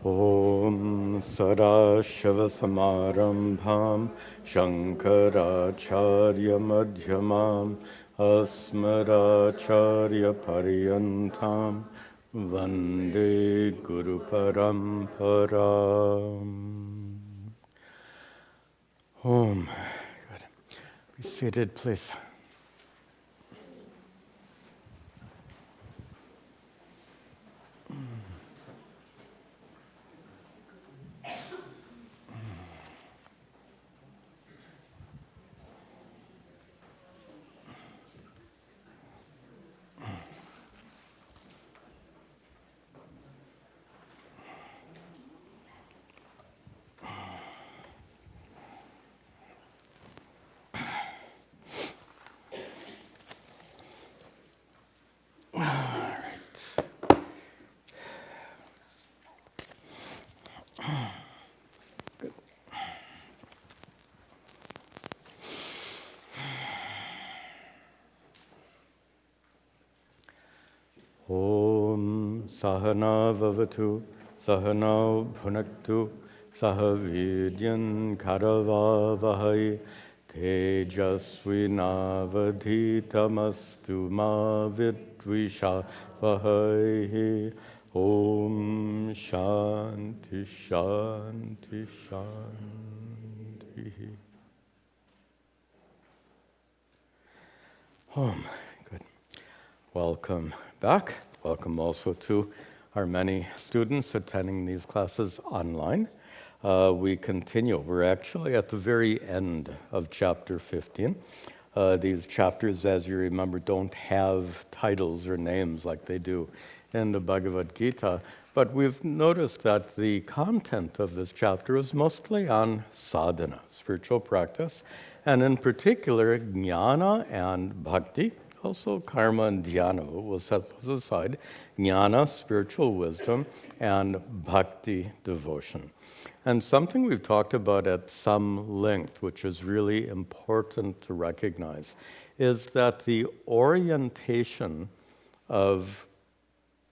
Om Sadashivasamarambham Shankaracharya Madhyamam Asmadacharya Paryantam Vande Guru Paramparam. Om. Good. Be seated, please. Om Sahana Vavatu Sahana Bhunaktu Sahavidyan Karavavahai Tejasvinavadhitamastu ma vidvishavahai. Om Shanti Shanti Shanti. Om. Good. Welcome back. Welcome also to our many students attending these classes online. We continue. We're actually at the very end of chapter 15. These chapters, as you remember, don't have titles or names like they do in the Bhagavad Gita, but we've noticed that the content of this chapter is mostly on sadhana, spiritual practice, and in particular, jnana and bhakti. Also, karma and dhyana will set those aside. Jnana, spiritual wisdom, and bhakti, devotion. And something we've talked about at some length, which is really important to recognize, is that the orientation of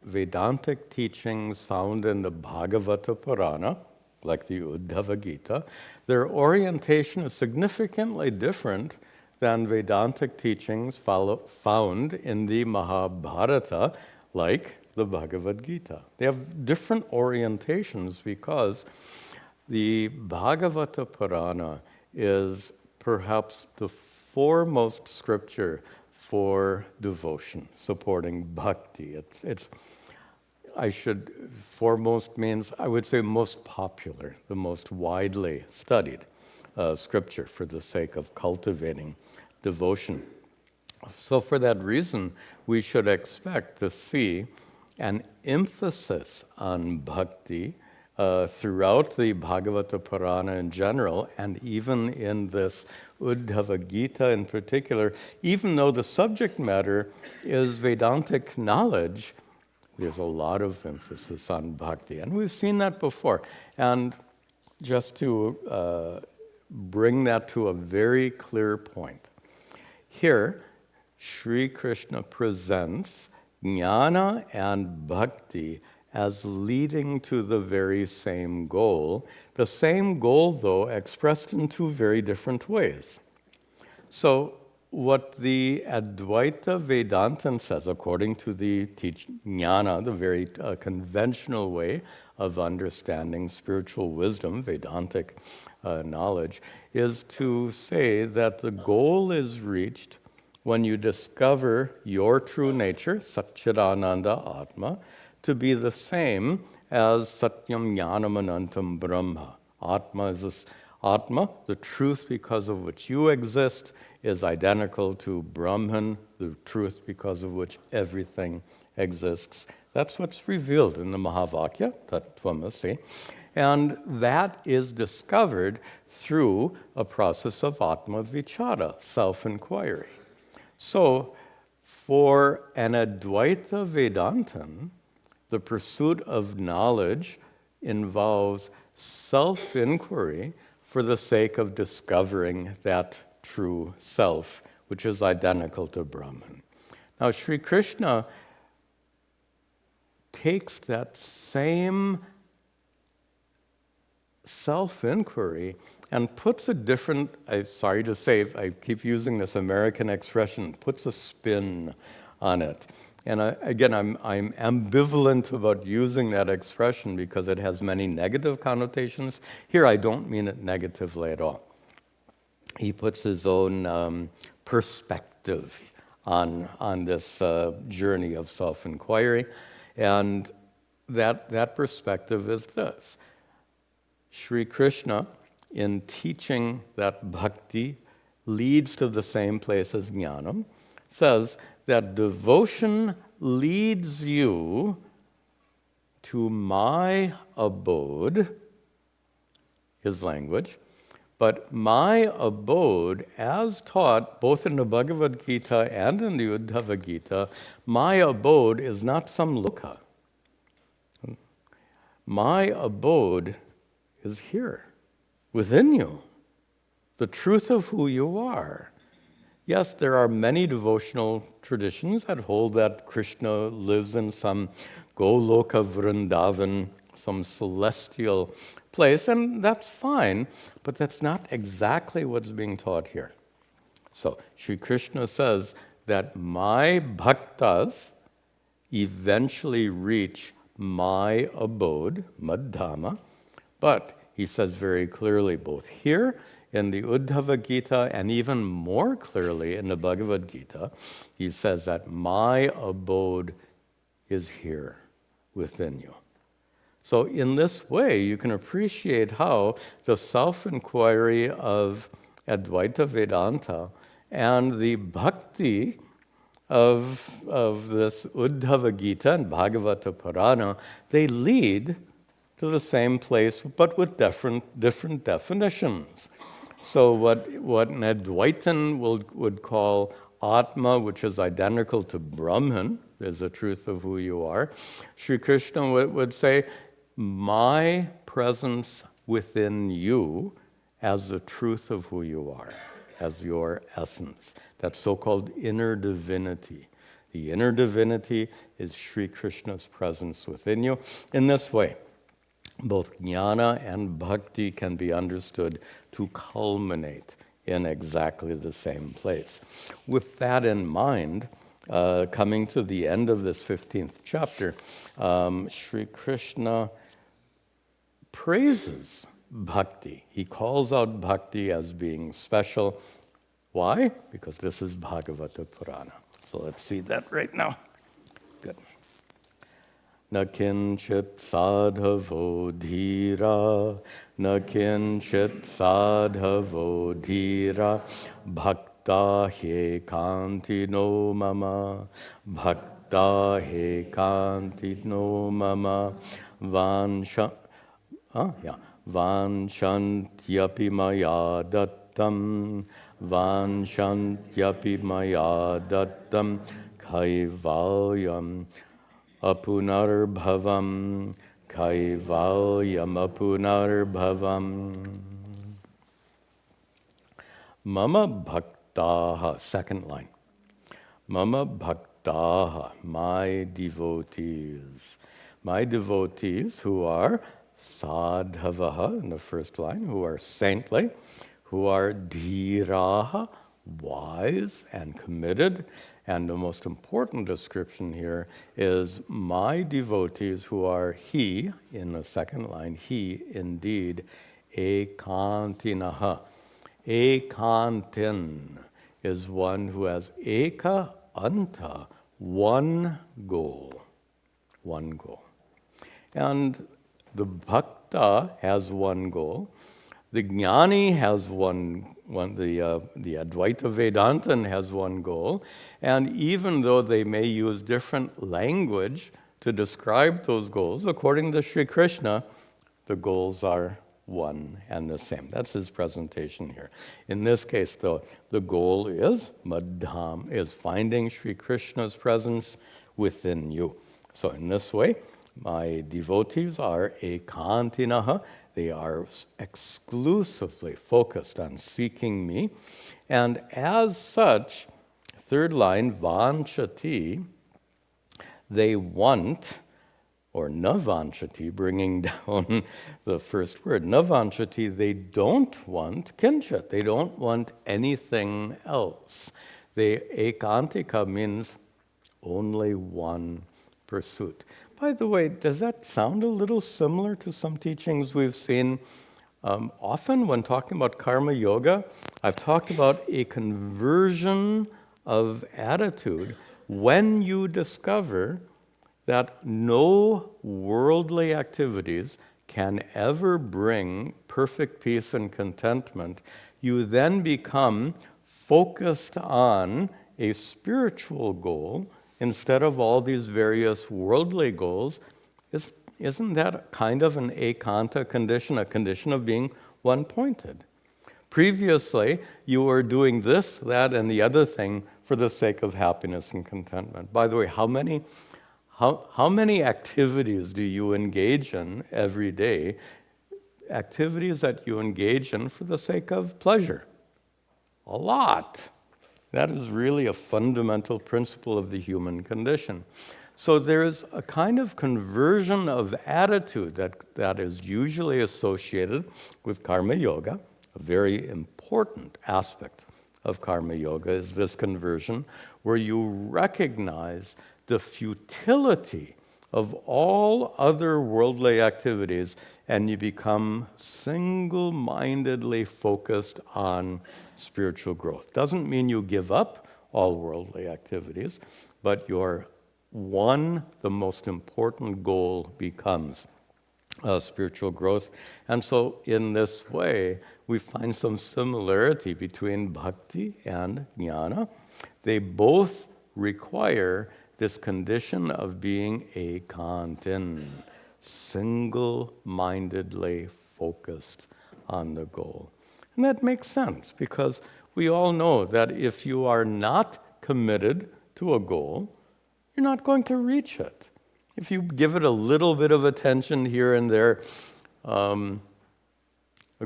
Vedantic teachings found in the Bhagavata Purana, like the Uddhava Gita, their orientation is significantly different than Vedantic teachings found in the Mahabharata, like the Bhagavad Gita. They have different orientations because the Bhagavata Purana is perhaps the foremost scripture for devotion, supporting bhakti. Foremost means, I would say most popular, the most widely studied scripture for the sake of cultivating devotion. So for that reason, we should expect to see an emphasis on bhakti throughout the Bhagavata Purana in general, and even in this Uddhava Gita in particular. Even though the subject matter is Vedantic knowledge, there's a lot of emphasis on bhakti. And we've seen that before. And just to bring that to a very clear point, here, Sri Krishna presents jnana and bhakti as leading to the very same goal. The same goal, though, expressed in two very different ways. So what the Advaita Vedantin says, according to the jnana, the very conventional way of understanding spiritual wisdom, Vedantic knowledge, is to say that the goal is reached when you discover your true nature, Satchidananda Atma, to be the same as Satyam Jnanam Anantam Brahma. Atma is this Atma, the truth because of which you exist, is identical to Brahman, the truth because of which everything exists. That's what's revealed in the Mahavakya, Tattvamasi. And that is discovered through a process of Atma Vichara, self-inquiry. So, for an Advaita Vedantin, the pursuit of knowledge involves self-inquiry for the sake of discovering that true self, which is identical to Brahman. Now, Sri Krishna takes that same self-inquiry and puts a different, I'm sorry to say, I keep using this American expression, puts a spin on it. And I'm ambivalent about using that expression because it has many negative connotations. Here, I don't mean it negatively at all. He puts his own perspective on this journey of self-inquiry. And that perspective is this. Sri Krishna, in teaching that bhakti leads to the same place as jnanam, says that devotion leads you to my abode, his language, but my abode, as taught both in the Bhagavad Gita and in the Uddhava Gita, my abode is not some loka. My abode is here, within you, the truth of who you are. Yes, there are many devotional traditions that hold that Krishna lives in some Goloka Vrindavan, some celestial place, and that's fine, but that's not exactly what's being taught here. So, Sri Krishna says that my bhaktas eventually reach my abode, Madhama, but he says very clearly, both here in the Uddhava Gita and even more clearly in the Bhagavad Gita, he says that my abode is here within you. So in this way, you can appreciate how the self-inquiry of Advaita Vedanta and the bhakti of this Uddhava Gita and Bhagavata Purana, they lead to the same place, but with different definitions. So what an Advaitin would call Atma, which is identical to Brahman, is the truth of who you are, Sri Krishna would say, my presence within you as the truth of who you are, as your essence. That so-called inner divinity. The inner divinity is Sri Krishna's presence within you. In this way, both jnana and bhakti can be understood to culminate in exactly the same place. With that in mind, coming to the end of this 15th chapter, Sri Krishna praises bhakti. He calls out bhakti as being special. Why? Because this is Bhagavata Purana. So let's see that right now. Good. Na kinchit sadhavo dhira, na kinchit sadhavo dhira, bhakta he kanti no mama, bhakta he kanti no mama, vanshantyapi maya dattam, vanshantyapi maya dattam, kaivalyam apunarbhavam, kaivalyam apunarbhavam. Mama bhaktaha, second line. Mama bhaktaha, my devotees. My devotees who are sadhavaha, in the first line, who are saintly, who are dhiraha, wise and committed. And the most important description here is my devotees who are he, in the second line, he indeed, ekantinaha. Ekantin is one who has eka anta, one goal. One goal. And the bhakta has one goal. The jnani has one the Advaita Vedantin has one goal. And even though they may use different language to describe those goals, according to Sri Krishna, the goals are one and the same. That's his presentation here. In this case, though, the goal is madham, is finding Sri Krishna's presence within you. So in this way, my devotees are ekantinaha. They are exclusively focused on seeking me. And as such, third line, vanchati, they want or navanchati, bringing down the first word. Navanchati, they don't want kinchit. They don't want anything else. They ekantika means only one pursuit. By the way, does that sound a little similar to some teachings we've seen? Often when talking about karma yoga, I've talked about a conversion of attitude when you discover that no worldly activities can ever bring perfect peace and contentment. You then become focused on a spiritual goal instead of all these various worldly goals. Isn't that kind of an ekanta condition, a condition of being one-pointed? Previously, you were doing this, that, and the other thing for the sake of happiness and contentment. By the way, how many activities do you engage in every day? Activities that you engage in for the sake of pleasure? A lot. That is really a fundamental principle of the human condition. So there's a kind of conversion of attitude that is usually associated with karma yoga. A very important aspect of karma yoga is this conversion where you recognize the futility of all other worldly activities and you become single-mindedly focused on spiritual growth. Doesn't mean you give up all worldly activities, but the most important goal becomes spiritual growth. And so in this way, we find some similarity between bhakti and jnana. They both require this condition of being ekantin, single-mindedly focused on the goal. And that makes sense because we all know that if you are not committed to a goal, you're not going to reach it. If you give it a little bit of attention here and there, a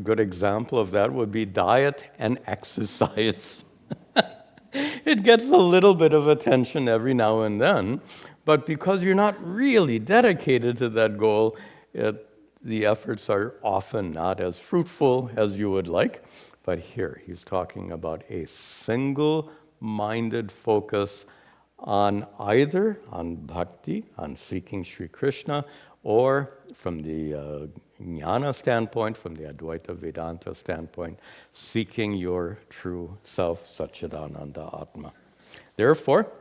good example of that would be diet and exercise. It gets a little bit of attention every now and then, but because you're not really dedicated to that goal, the efforts are often not as fruitful as you would like. But here, he's talking about a single-minded focus on bhakti, on seeking Sri Krishna, or from the jnana standpoint, from the Advaita Vedanta standpoint, seeking your true self, Satchidananda Atma. Therefore,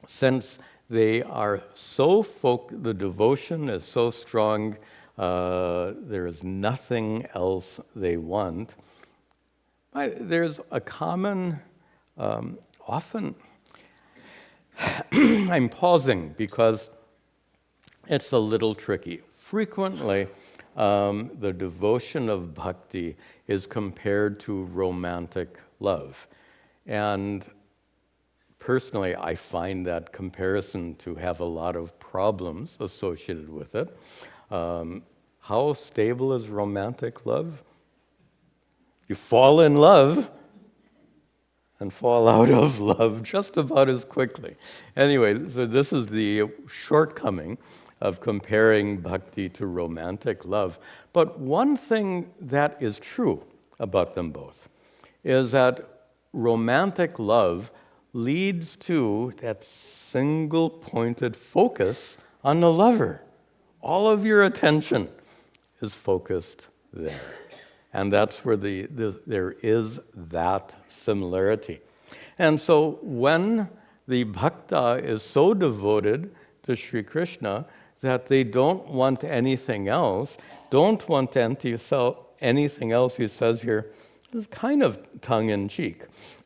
since they are the devotion is so strong, there is nothing else they want. There's a common, often, I'm pausing because it's a little tricky. Frequently, the devotion of bhakti is compared to romantic love. And personally, I find that comparison to have a lot of problems associated with it. How stable is romantic love? You fall in love and fall out of love just about as quickly. Anyway, so this is the shortcoming of comparing bhakti to romantic love. But one thing that is true about them both is that romantic love leads to that single-pointed focus on the lover. All of your attention is focused there. And that's where there is that similarity. And so when the bhakta is so devoted to Sri Krishna that they don't want anything else, anything else, he says here, is kind of tongue-in-cheek.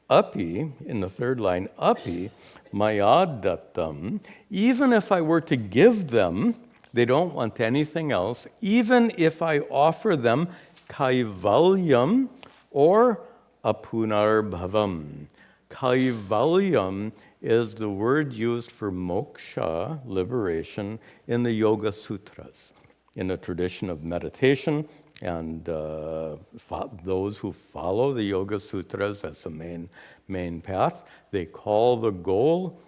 Api, in the third line, api mayadatam, even if I were to give them, they don't want anything else, even if I offer them kaivalyam or apunarbhavam. Kaivalyam is the word used for moksha, liberation, in the Yoga Sutras. In the tradition of meditation, and those who follow the Yoga Sutras as the main path, they call the goal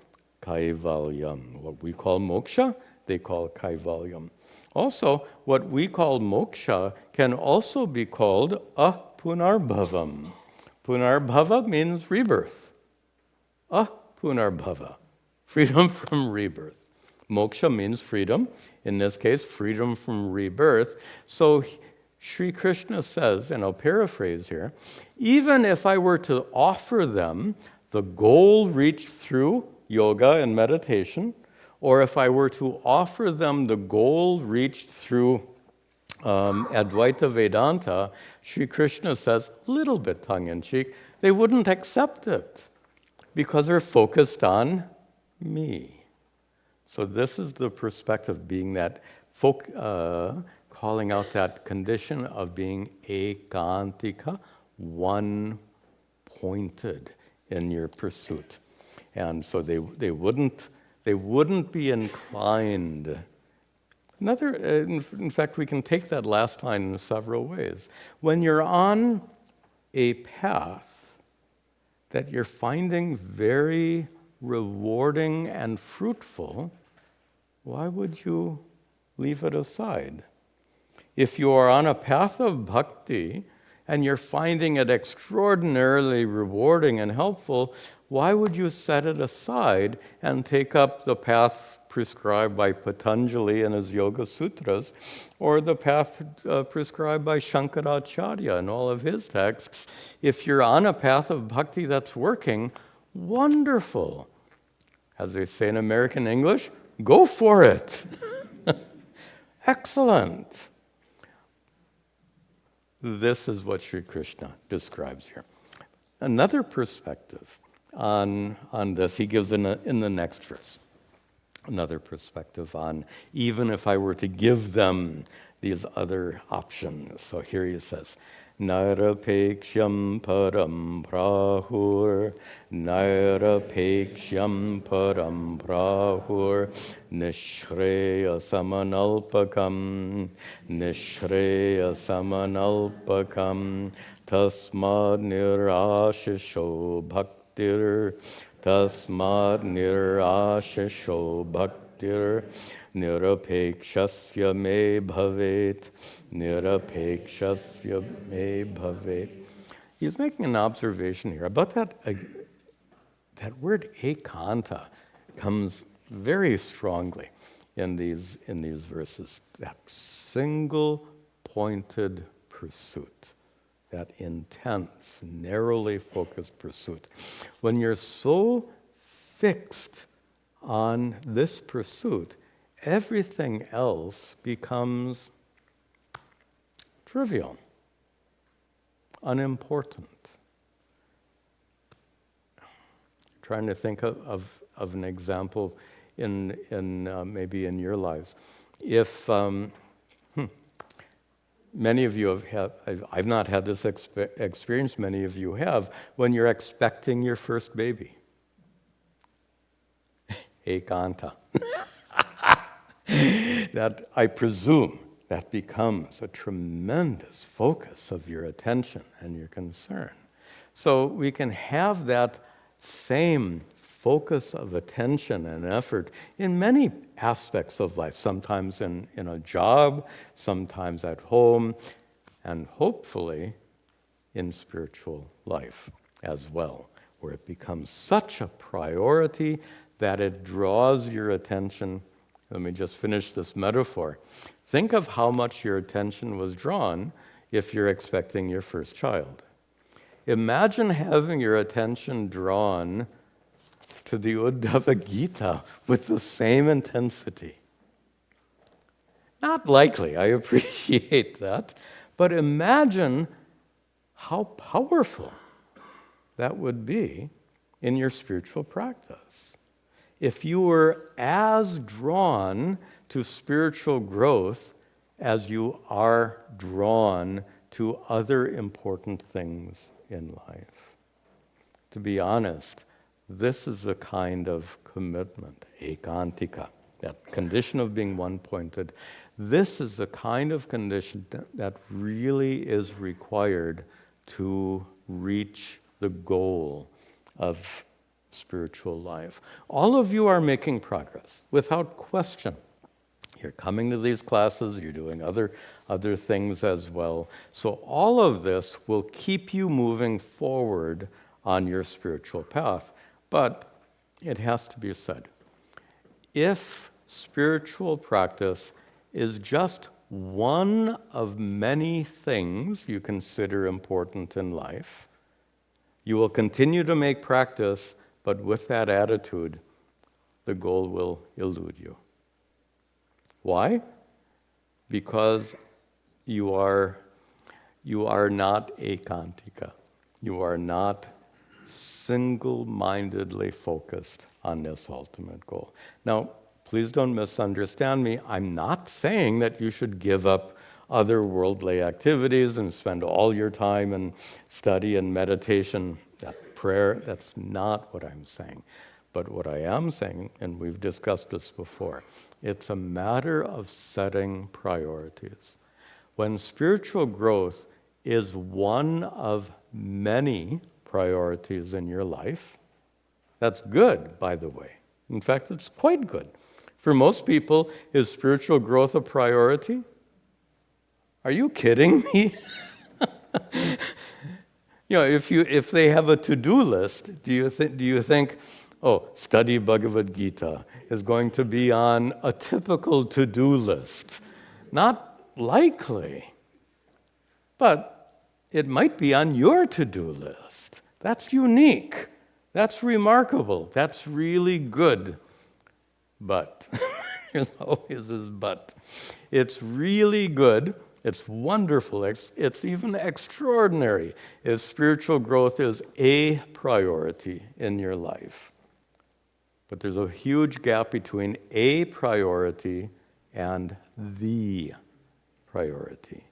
kaivalyam. What we call moksha they call kaivalyam. Also, what we call moksha can also be called apunarbhavam. Punarbhava means rebirth. Apunarbhava, freedom from rebirth. Moksha means freedom. In this case, freedom from rebirth. So Sri Krishna says, and I'll paraphrase here, even if I were to offer them the goal reached through yoga and meditation, or if I were to offer them the goal reached through Advaita Vedanta, Sri Krishna says, a little bit tongue-in-cheek, they wouldn't accept it because they're focused on me. So this is the perspective, being that calling out that condition of being ekantika, one-pointed in your pursuit. And so they wouldn't be inclined. In fact, we can take that last line in several ways. When you're on a path that you're finding very rewarding and fruitful, why would you leave it aside? If you are on a path of bhakti and you're finding it extraordinarily rewarding and helpful, why would you set it aside and take up the path prescribed by Patanjali in his Yoga Sutras, or the path prescribed by Shankaracharya in all of his texts? If you're on a path of bhakti that's working, wonderful. As they say in American English, go for it. Excellent. This is what Sri Krishna describes here. Another perspective on this, he gives in the next verse. Another perspective on even if I were to give them these other options. So here he says, Nairapeksham param prahur, Nairapeksham param prahur, Nishreya samanalpakam, Nishreya samanalpakam, Tasmad nirashisho bhaktir, Tasmad nirashisho bhaktir, Nirapekshasya me bhavet, Nirapekshasya me bhavet. He's making an observation here about that word ekanta comes very strongly in these verses. That single-pointed pursuit, that intense, narrowly focused pursuit. When you're so fixed on this pursuit, everything else becomes trivial, unimportant. Trying to think of an example in maybe in your lives. If many of you have, I've not had this experience, many of you have, when you're expecting your first baby. Ekanta. That, I presume, that becomes a tremendous focus of your attention and your concern. So we can have that same focus of attention and effort in many aspects of life, sometimes in a job, sometimes at home, and hopefully in spiritual life as well, where it becomes such a priority that it draws your attention. Let me just finish this metaphor. Think of how much your attention was drawn if you're expecting your first child. Imagine having your attention drawn to the Uddhava Gita with the same intensity. Not likely, I appreciate that, but imagine how powerful that would be in your spiritual practice. If you were as drawn to spiritual growth as you are drawn to other important things in life. To be honest, this is a kind of commitment, ekantika, that condition of being one-pointed. This is the kind of condition that really is required to reach the goal of spiritual life. All of you are making progress, without question. You're coming to these classes, you're doing other things as well. So all of this will keep you moving forward on your spiritual path. But it has to be said, if spiritual practice is just one of many things you consider important in life, you will continue to make practice, but with that attitude, the goal will elude you. Why? Because you are not ekantika. You are not single-mindedly focused on this ultimate goal. Now, please don't misunderstand me. I'm not saying that you should give up other worldly activities and spend all your time in study and meditation, that prayer. That's not what I'm saying. But what I am saying, and we've discussed this before, it's a matter of setting priorities. When spiritual growth is one of many priorities in your life, that's good, by the way. In fact, it's quite good. For most people, is spiritual growth a priority? Are you kidding me? If they have a to-do list, do you think, oh, study Bhagavad Gita is going to be on a typical to-do list? Not likely. But it might be on your to-do list. That's unique. That's remarkable. That's really good. But, there's always this but. It's really good. It's wonderful. It's even extraordinary if spiritual growth is a priority in your life. But there's a huge gap between a priority and the priority.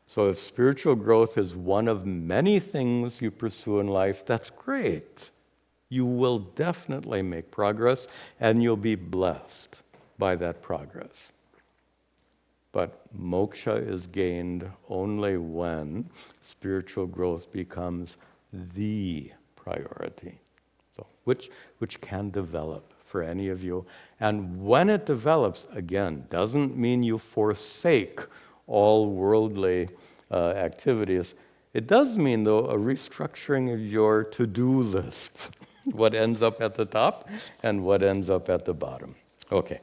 So if spiritual growth is one of many things you pursue in life, that's great. You will definitely make progress, and you'll be blessed by that progress. But moksha is gained only when spiritual growth becomes the priority. So, which can develop for any of you. And when it develops, again, doesn't mean you forsake all worldly activities. It does mean, though, a restructuring of your to-do list. What ends up at the top and what ends up at the bottom. Okay,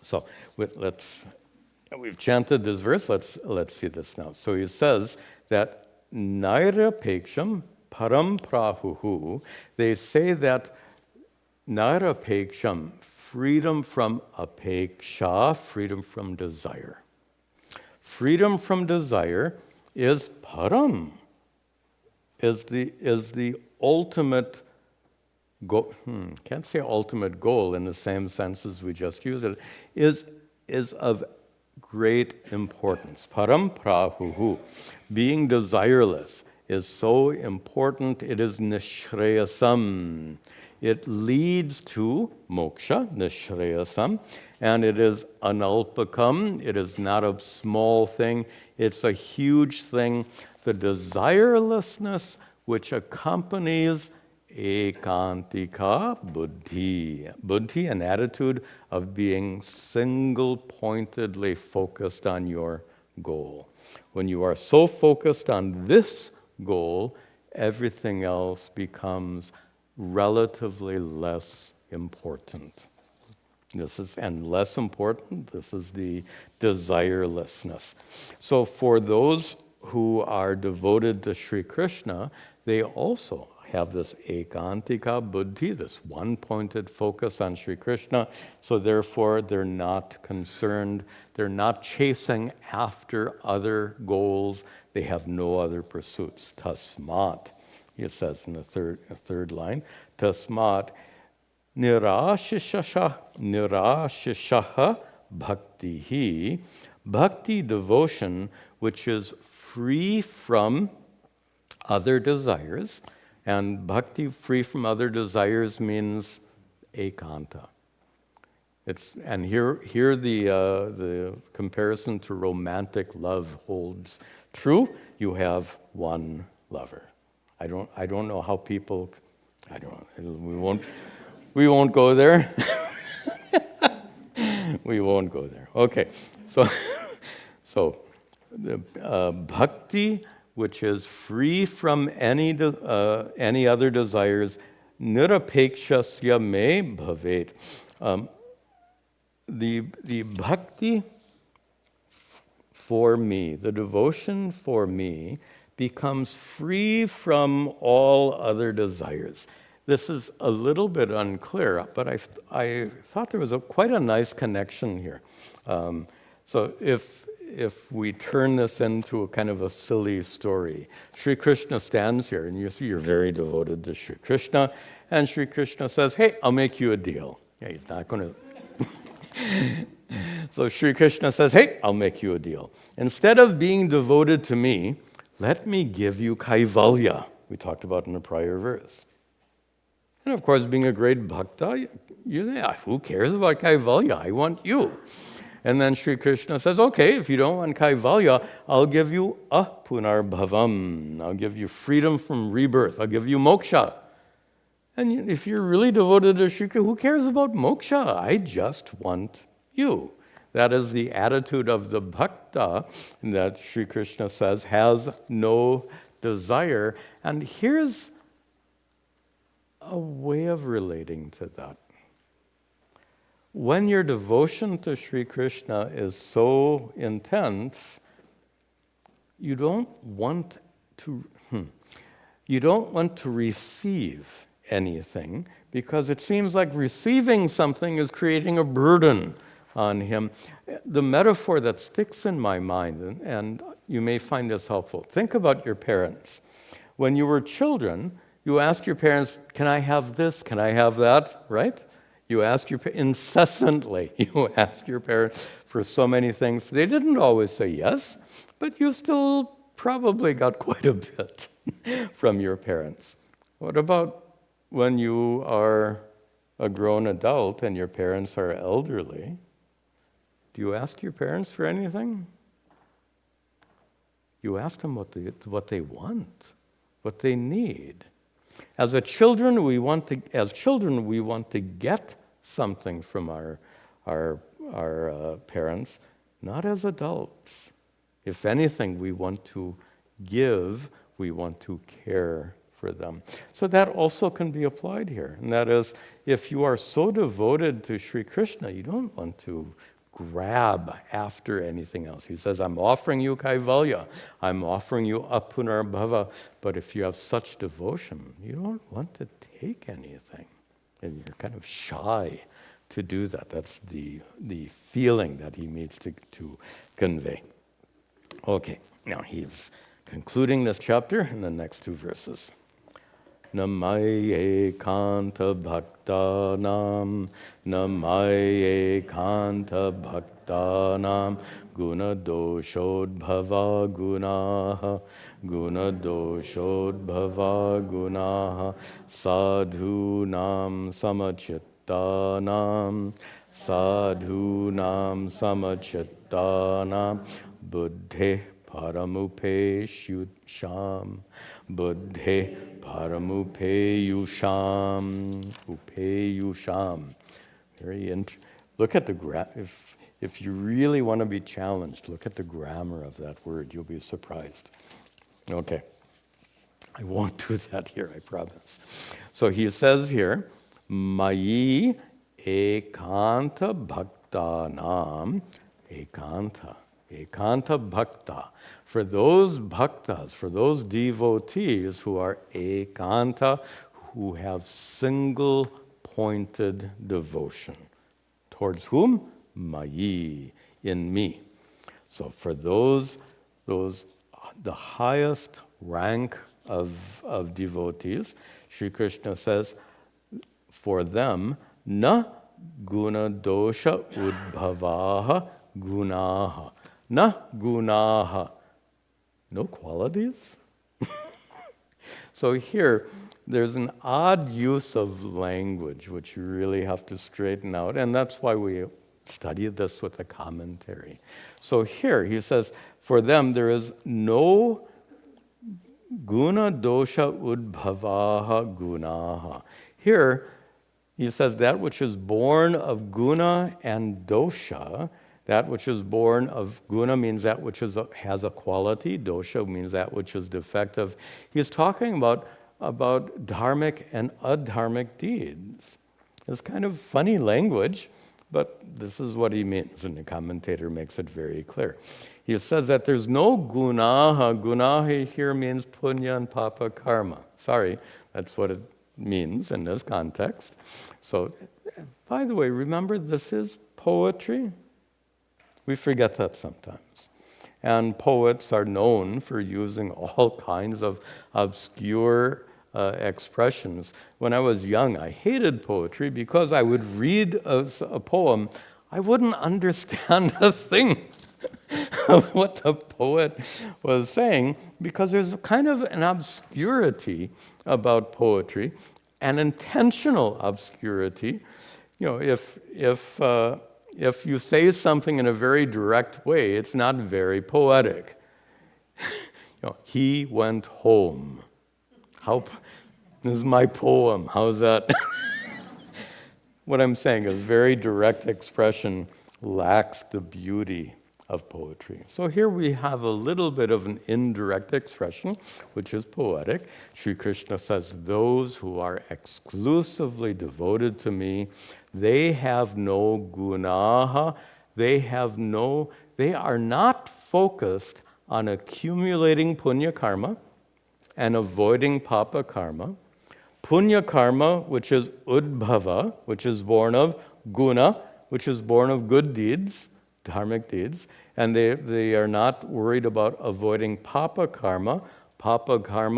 so we've chanted this verse. Let's see this now. So he says that nairapeksham param prahuhu. They say that nairapeksham, freedom from apeksha, freedom from desire. Freedom from desire is param, is the ultimate goal. Can't say ultimate goal in the same sense as we just used it. Is of great importance. Param prahuhu. Being desireless is so important. It is nishreyasam. It leads to moksha, nishreyasam, and it is analpakam. It is not a small thing. It's a huge thing. The desirelessness which accompanies ekantika buddhi. Buddhi, an attitude of being single-pointedly focused on your goal. When you are so focused on this goal, everything else becomes relatively less important. This is the desirelessness. So for those who are devoted to Sri Krishna, they also have this ekantika buddhi, this one-pointed focus on Sri Krishna, so therefore they're not concerned, they're not chasing after other goals, they have no other pursuits. Tasmat, he says in the third line, tasmat nirashishasha bhaktihi, bhakti devotion, which is free from other desires. And bhakti, free from other desires, means ekanta. And here the comparison to romantic love holds true. You have one lover. I don't know how people. We won't go there. We won't go there. Okay, so so the bhakti, which is free from any other desires, nirapekshasya me bhavet. The bhakti for me, the devotion for me, becomes free from all other desires. This is a little bit unclear, but I thought there was quite a nice connection here. So if we turn this into a kind of a silly story, Sri Krishna stands here, and you see you're very devoted to Sri Krishna, and Sri Krishna says, hey, I'll make you a deal. Yeah, he's not going to... So Sri Krishna says, hey, I'll make you a deal. Instead of being devoted to me, let me give you kaivalya, we talked about in a prior verse. And of course, being a great bhakta, who cares about kaivalya? I want you. And then Sri Krishna says, okay, if you don't want kaivalya, I'll give you apunarbhavam. I'll give you freedom from rebirth. I'll give you moksha. And if you're really devoted to Sri Krishna, who cares about moksha? I just want you. That is the attitude of the bhakta that Sri Krishna says has no desire. And here's a way of relating to that. When your devotion to Sri Krishna is so intense, you don't want to receive anything, because it seems like receiving something is creating a burden on him. The metaphor that sticks in my mind, and you may find this helpful, think about your parents. When you were children, you asked your parents, can I have this, can I have that, right? You ask incessantly, you ask your parents for so many things. They didn't always say yes, but you still probably got quite a bit from your parents. What about when you are a grown adult and your parents are elderly? Do you ask your parents for anything? You ask them what they want, what they need. As children, we want to get something from our parents, not as adults. If anything, we want to give, we want to care for them. So that also can be applied here. And that is, if you are so devoted to Sri Krishna, you don't want to grab after anything else. He says, I'm offering you kaivalya, I'm offering you apunarbhava, but if you have such devotion, you don't want to take anything. And you're kind of shy to do that. That's the feeling that he needs to convey. Okay, now he's concluding this chapter in the next two verses. Namaye kanta bhaktanam, namaye kanta bhaktanam, guna doshodbhava gunaha, guna doshodbhava gunaha, sadhunam samachittanam, sadhunam samachittanam, buddhe paramupeshyusham, buddhe paramupeyusham, upeyusham. Look at the if you really want to be challenged, look at the grammar of that word. You'll be surprised. Okay, I won't do that here, I promise. So he says here, Mayi ekanta bhaktanam, ekanta bhakta. For those bhaktas, for those devotees who are ekanta, who have single-pointed devotion. Towards whom? Mayi, in me. So for those the highest rank of devotees, Sri Krishna says, for them, na guna dosha udbhavaha gunaha. Na gunaha. No qualities? So here, there's an odd use of language which you really have to straighten out, and that's why we studied this with a commentary. So here, he says, for them there is no guna dosha udbhavaha gunaha. Here, He says that which is born of guna and dosha, that which is born of guna means that which has a quality, dosha means that which is defective. He's talking about dharmic and adharmic deeds. It's kind of funny language, but this is what he means, and the commentator makes it very clear. He says that there's no gunaha. Gunaha here means punya and papa karma. Sorry, that's what it means in this context. So, by the way, remember this is poetry. We forget that sometimes. And poets are known for using all kinds of obscure expressions. When I was young, I hated poetry because I would read a poem. I wouldn't understand a thing of what the poet was saying because there's kind of an obscurity about poetry, an intentional obscurity. You know, if you say something in a very direct way, it's not very poetic. He went home. This is my poem. How's that? What I'm saying is very direct expression lacks the beauty of poetry. So here we have a little bit of an indirect expression, which is poetic. Sri Krishna says, those who are exclusively devoted to me, they have no gunaha, they are not focused on accumulating punya karma and avoiding papa karma. Punya karma, which is uddhava, which is born of guna, which is born of good deeds, dharmic deeds, and they are not worried about avoiding papa karma,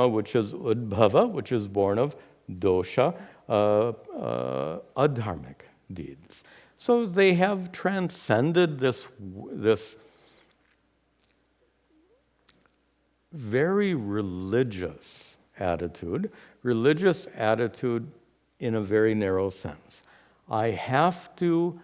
which is uddhava, which is born of dosha, adharmic deeds. So they have transcended this very religious attitude in a very narrow sense. I have to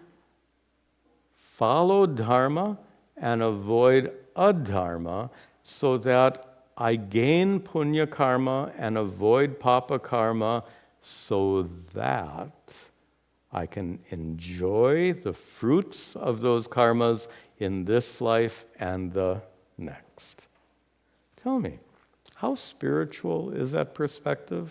follow dharma and avoid adharma so that I gain punya karma and avoid papa karma so that I can enjoy the fruits of those karmas in this life and the next. Tell me, how spiritual is that perspective?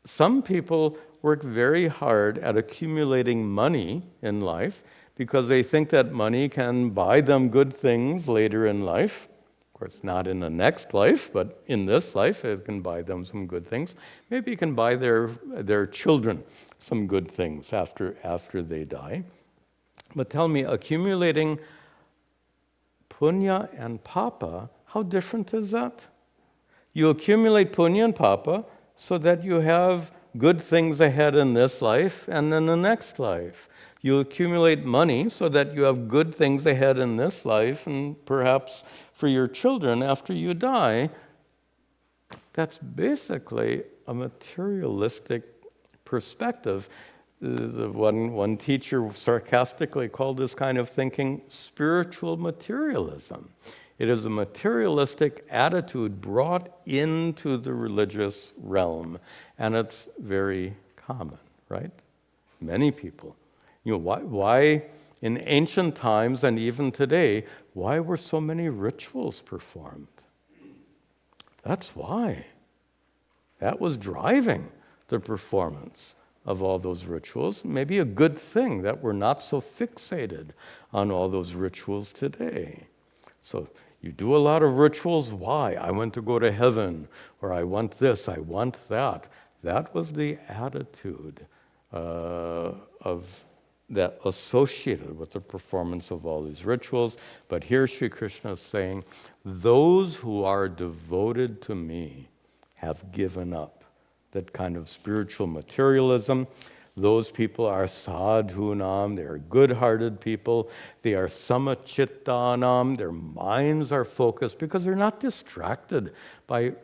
Some people work very hard at accumulating money in life because they think that money can buy them good things later in life. Of course, not in the next life, but in this life, it can buy them some good things. Maybe it can buy their children some good things after they die. But tell me, accumulating punya and papa, how different is that? You accumulate punya and papa so that you have good things ahead in this life and in the next life. You accumulate money so that you have good things ahead in this life and perhaps for your children after you die. That's basically a materialistic perspective. One teacher sarcastically called this kind of thinking spiritual materialism. It is a materialistic attitude brought into the religious realm, and it's very common, right? Many people. Why in ancient times and even today, why were so many rituals performed? That's why. That was driving the performance of all those rituals. Maybe a good thing that we're not so fixated on all those rituals today. So you do a lot of rituals. Why? I want to go to heaven, or I want this, I want that. That was the attitude that associated with the performance of all these rituals. But here Sri Krishna is saying, those who are devoted to me have given up that kind of spiritual materialism. Those people are sadhunam, they are good-hearted people. They are samachittanam, their minds are focused because they're not distracted by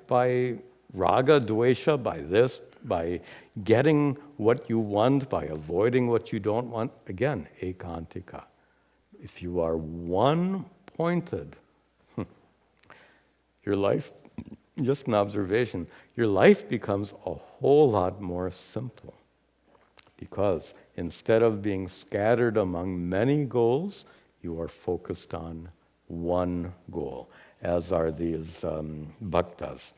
raga, dvesha, by this, by getting what you want, by avoiding what you don't want. Again, ekantika. If you are one-pointed, your life just an observation, your life becomes a whole lot more simple. Because instead of being scattered among many goals, you are focused on one goal, as are these bhaktas.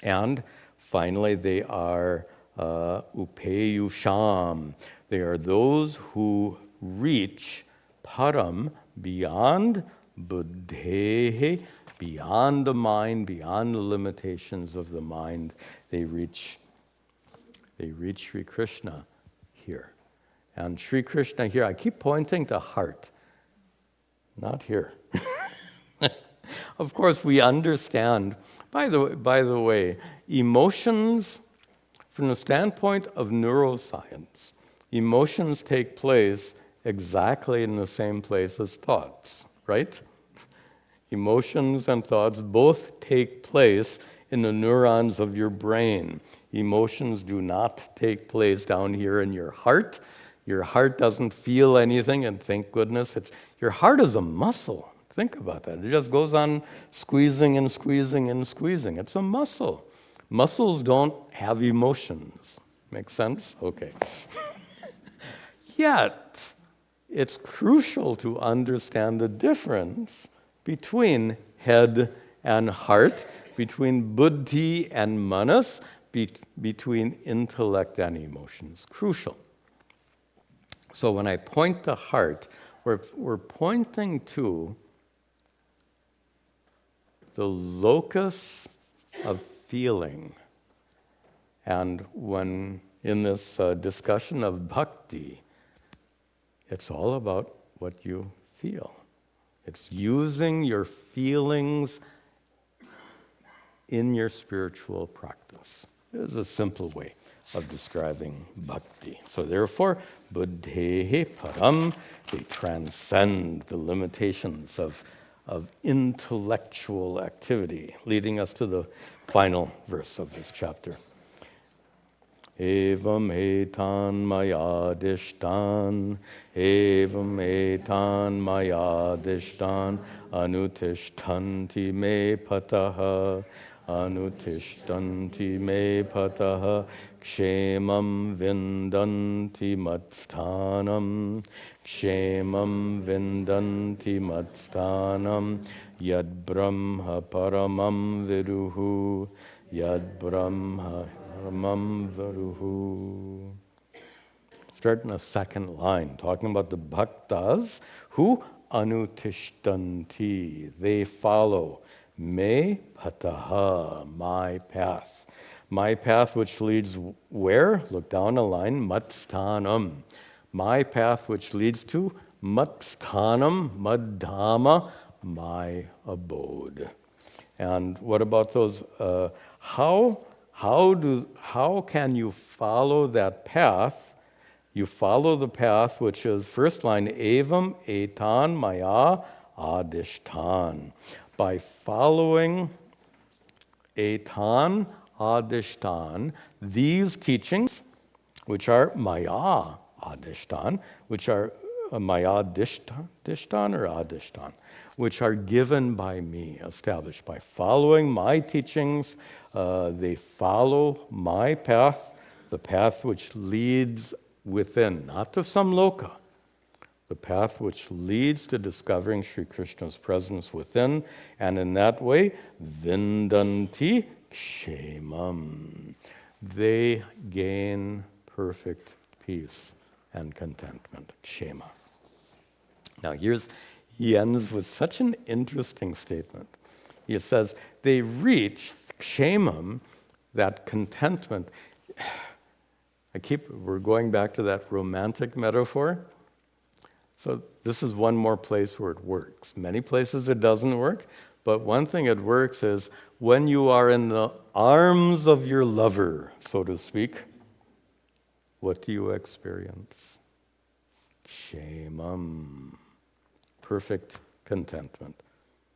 And finally, they are upeyusham. They are those who reach param, beyond buddhehe, beyond the mind, beyond the limitations of the mind. They reach Sri Krishna here. And Sri Krishna here, I keep pointing to heart, not here. Of course, we understand, by the way, emotions, from the standpoint of neuroscience, emotions take place exactly in the same place as thoughts, right? Emotions and thoughts both take place in the neurons of your brain. Emotions do not take place down here in your heart. Your heart doesn't feel anything, and thank goodness, your heart is a muscle. Think about that. It just goes on squeezing and squeezing and squeezing. It's a muscle. Muscles don't have emotions. Make sense? Okay. Yet, it's crucial to understand the difference between head and heart, between buddhi and manas, between intellect and emotions. Crucial. So when I point to heart, we're pointing to the locus of feeling. And when in this discussion of bhakti, it's all about what you feel. It's using your feelings in your spiritual practice. It is a simple way of describing bhakti. So therefore, buddhehe param, they transcend the limitations of intellectual activity, leading us to the final verse of this chapter. Evam etan mayadishtan, anutishtanti me pataha, anutishtanti me pataha, kshemam vindanti matsthanam, yad brahma paramam viduhu, yad brahma paramam viduhu. Start in the second line, talking about the bhaktas who anutishtanti, they follow. Me pataha, my path. My path which leads where? Look down the line, matsthanam. My path which leads to matsthanam, madhama, my abode. And what about those? How can you follow that path? You follow the path which is, first line, evam etan maya adishtan. By following etan adishtan, these teachings, which are maya adishtan, which are maya dishtan or adishtan, which are given by me, established by following my teachings. They follow my path, the path which leads within, not to some loka, the path which leads to discovering Sri Krishna's presence within, and in that way, vindanti kshemam. They gain perfect peace and contentment, kshema. Now he ends with such an interesting statement. He says, they reach kshemam, that contentment. We're going back to that romantic metaphor. So this is one more place where it works. Many places it doesn't work, but one thing it works is when you are in the arms of your lover, so to speak, what do you experience? Kshemam, perfect contentment.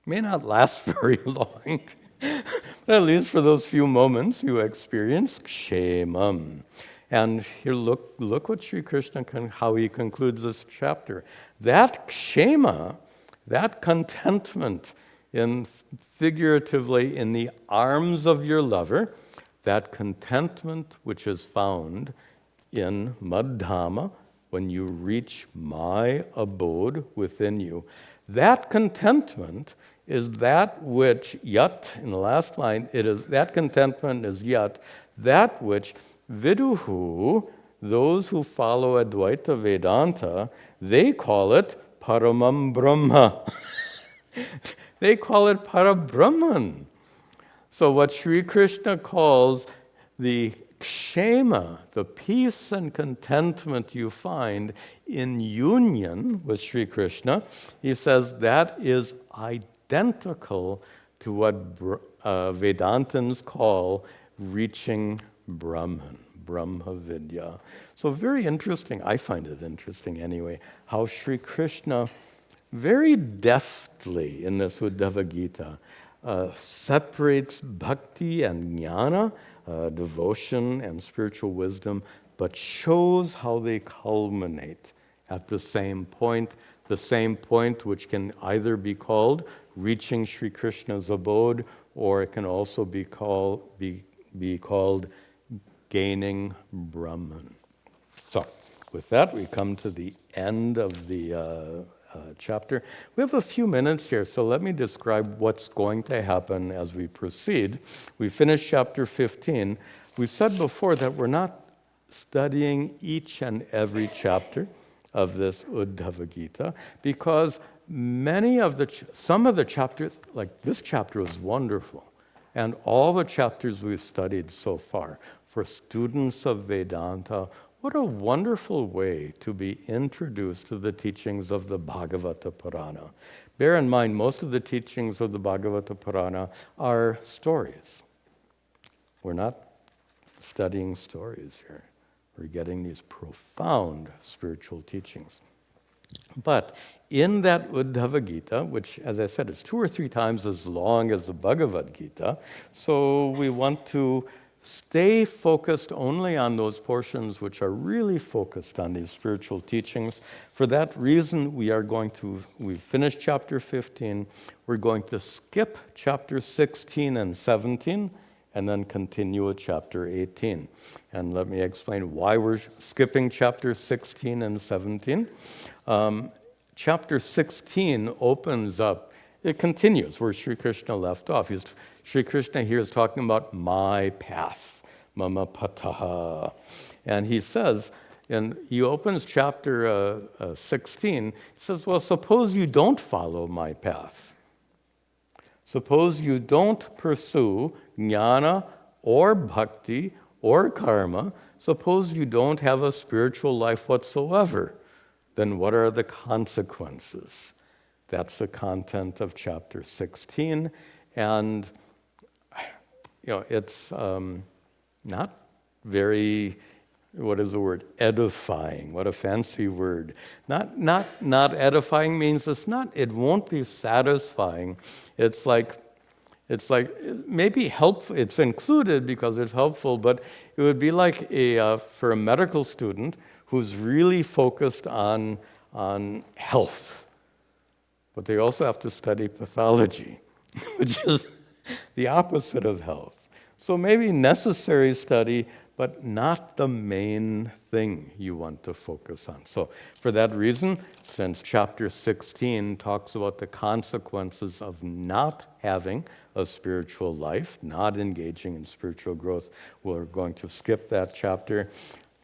May not last very long, but at least for those few moments you experience kshemam. And here, look what Sri Krishna, how he concludes this chapter. That kshema, that contentment, figuratively in the arms of your lover, that contentment which is found in Madhama, when you reach my abode within you. That contentment is that which yat, in the last line, that contentment is yat, that which viduhu, those who follow Advaita Vedanta, they call it Paramam Brahma. They call it Parabrahman. So what Sri Krishna calls the kshema, the peace and contentment you find in union with Sri Krishna, he says that is identical to what Vedantins call reaching Brahman, Brahma Vidya. So very interesting, I find it interesting anyway, how Sri Krishna very deftly in this Uddhava Gita separates bhakti and jnana, devotion and spiritual wisdom, but shows how they culminate at the same point which can either be called reaching Sri Krishna's abode, or it can also be called gaining Brahman. So, with that, we come to the end of the chapter. We have a few minutes here, so let me describe what's going to happen as we proceed. We finished chapter 15. We said before that we're not studying each and every chapter of this Uddhava Gita because some of the chapters, like this chapter was wonderful, and all the chapters we've studied so far, for students of Vedanta, what a wonderful way to be introduced to the teachings of the Bhagavata Purana. Bear in mind, most of the teachings of the Bhagavata Purana are stories. We're not studying stories here. We're getting these profound spiritual teachings. But in that Uddhava Gita, which, as I said, is 2 or 3 times as long as the Bhagavad Gita, so we want to stay focused only on those portions which are really focused on these spiritual teachings. For that reason, we've finished chapter 15, we're going to skip chapter 16 and 17, and then continue with chapter 18. And let me explain why we're skipping chapter 16 and 17. Chapter 16 opens up, it continues where Sri Krishna left off. Sri Krishna here is talking about my path, mama pataha. And he says, and he opens chapter 16, he says, well, suppose you don't follow my path. Suppose you don't pursue jnana or bhakti or karma. Suppose you don't have a spiritual life whatsoever. Then what are the consequences? That's the content of chapter 16. And it's not very, what is the word? Edifying. What a fancy word. Not edifying means it won't be satisfying. It's like maybe helpful. It's included because it's helpful, but it would be like for a medical student who's really focused on health. But they also have to study pathology, which is the opposite of health. So maybe necessary study, but not the main thing you want to focus on. So for that reason, since chapter 16 talks about the consequences of not having a spiritual life, not engaging in spiritual growth, we're going to skip that chapter.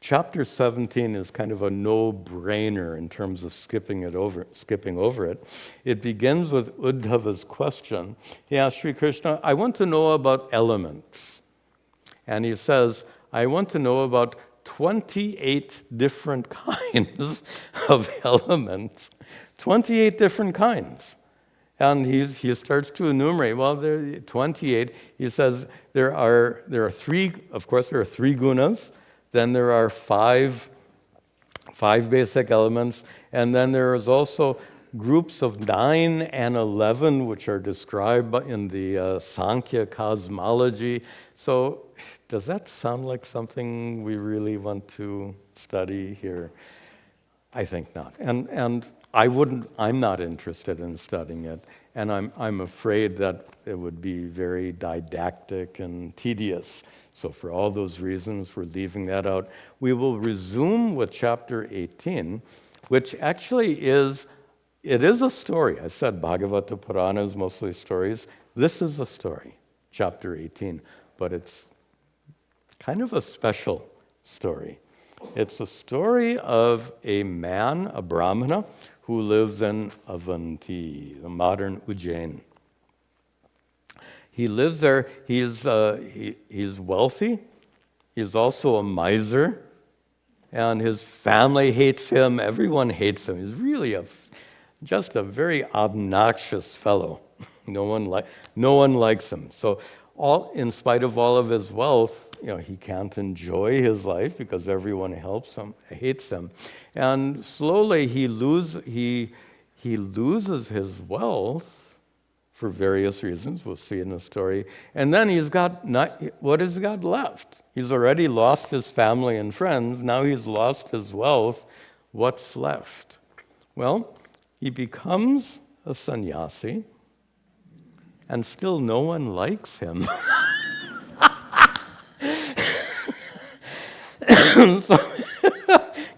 Chapter 17 is kind of a no-brainer in terms of skipping over it. It begins with Uddhava's question. He asks Sri Krishna, I want to know about elements. And he says, I want to know about 28 different kinds of elements. 28 different kinds. And he starts to enumerate, well, there are 28. He says there are 3, of course, there are 3 gunas. Then there are five basic elements, and then there is also groups of 9 and 11, which are described in the Sankhya cosmology. So does that sound like something we really want to study here? I think not. And I'm not interested in studying it. And I'm afraid that it would be very didactic and tedious. So for all those reasons, we're leaving that out. We will resume with chapter 18, which actually it is a story. I said Bhagavata Purana is mostly stories. This is a story, chapter 18, but it's kind of a special story. It's a story of a man, a Brahmana, who lives in Avanti, the modern Ujjain. He lives there. He's wealthy. He's also a miser, and his family hates him. Everyone hates him. He's really just a very obnoxious fellow. No one likes him. So, in spite of all of his wealth, he can't enjoy his life because everyone hates him, and slowly he loses his wealth for various reasons. We'll see in the story. And then what has he got left? He's already lost his family and friends. Now he's lost his wealth. What's left? Well, he becomes a sannyasi, and still no one likes him. So,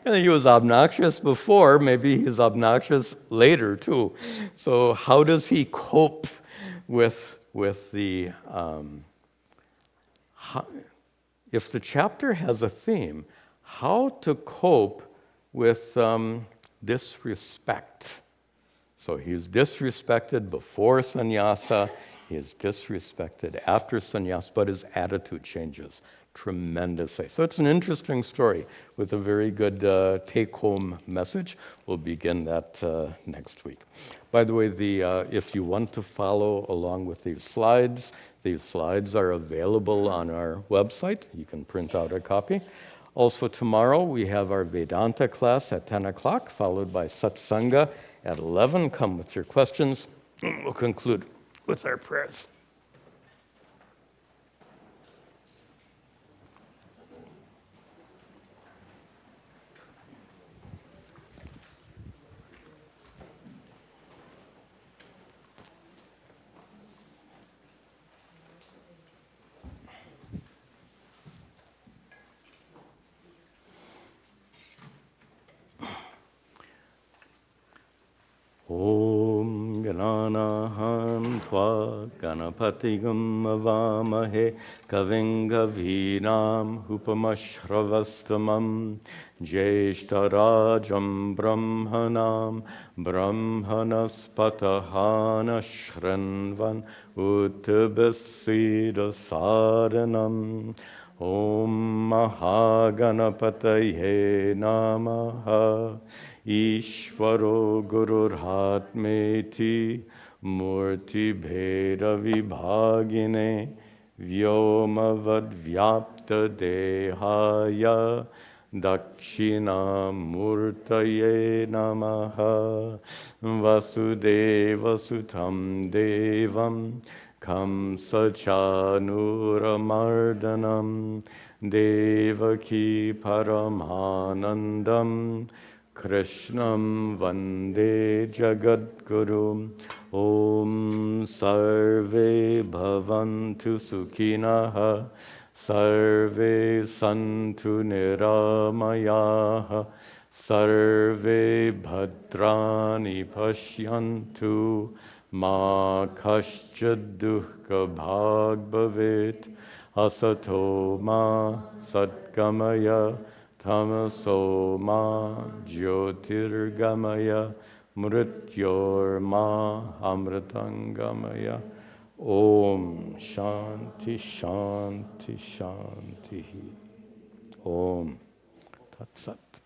he was obnoxious before, maybe he's obnoxious later too. So how does he cope with the... if the chapter has a theme, how to cope with disrespect. So he's disrespected before sannyasa, he is disrespected after sannyasa, but his attitude changes tremendously. So it's an interesting story with a very good take-home message. We'll begin that next week. By the way, if you want to follow along with these slides are available on our website. You can print out a copy. Also tomorrow we have our Vedanta class at 10 o'clock, followed by Satsanga at 11. Come with your questions. We'll conclude with our prayers. Om Gananahan Tva Ganapatigam Avamahe Kaving Gavinam Upamashravastamam Jeshtarajam Brahmanam Brahmanaspatahana Shranvan Uttabasida Sadhanam Om Mahaganapataye Namaha Ishvaro Gururhatmeti Murti Bheda Vibhagine Vyomavad Vyapta Dehaya Dakshina Murtaye Namaha Vasudeva Sutam Devam Kamsachanuramardanam Devaki Paramanandam Krishnam Vande Jagadguru. Om Sarve Bhavantu Sukhinaha Sarve Santu Niramayaha Sarve Bhadrani Pashyantu Ma Kaschad Dukkha Bhag Bhavet Asato Ma Satgamaya Tamaso Ma Jyotirgamaya Mrityor Ma Amritangamaya. Om Shanti Shanti Shanti. Om Tat Sat.